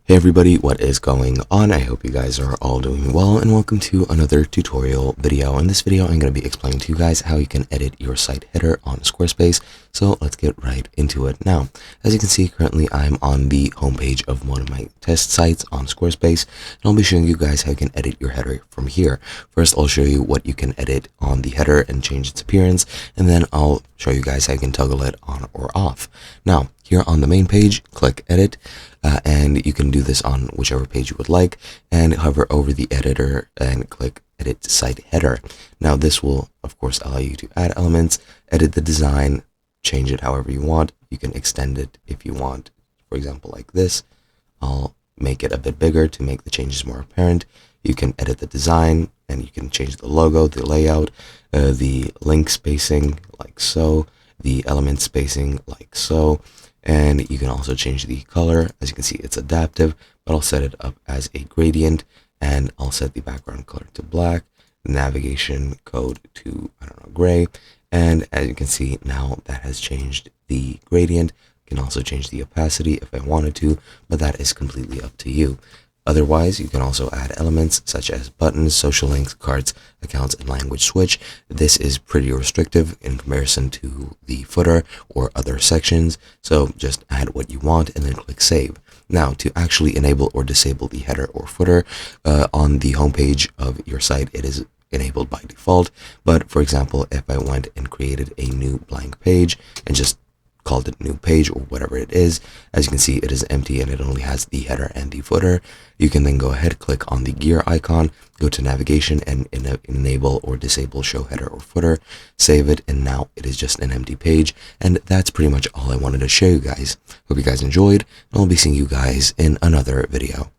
Hey everybody, what is going on? I hope you guys are all doing well, and welcome to another tutorial video. In this video, I'm going to be explaining to you guys how you can edit your site header on Squarespace. So let's get right into it. Now, as you can see, currently I'm on the homepage of one of my test sites on Squarespace, and I'll be showing you guys how you can edit your header from here. First, I'll show you what you can edit on the header and change its appearance, and then I'll show you guys how you can toggle it on or off. Now, here on the main page, click edit, and you can do this on whichever page you would like, and hover over the editor and click edit site header. Now this will of course allow you to add elements, edit the design, change it however you want. You can extend it if you want, for example like this. I'll make it a bit bigger to make the changes more apparent. You can edit the design, and you can change the logo, the layout, the link spacing like so, the element spacing like so. And you can also change the color. As you can see, it's adaptive, but I'll set it up as a gradient, and I'll set the background color to black, navigation code to, gray. And as you can see, now that has changed the gradient. You can also change the opacity if I wanted to, but that is completely up to you. Otherwise, you can also add elements such as buttons, social links, cards, accounts, and language switch. This is pretty restrictive in comparison to the footer or other sections, so just add what you want and then click save. Now, to actually enable or disable the header or footer on the homepage of your site, it is enabled by default. But for example, if I went and created a new blank page and just called it new page or whatever it is, as you can see, it is empty and it only has the header and the footer. You can then go ahead, click on the gear icon, go to navigation, and enable or disable show header or footer, save it, and now it is just an empty page. And that's pretty much all I wanted to show you guys. Hope you guys enjoyed, and I'll be seeing you guys in another video.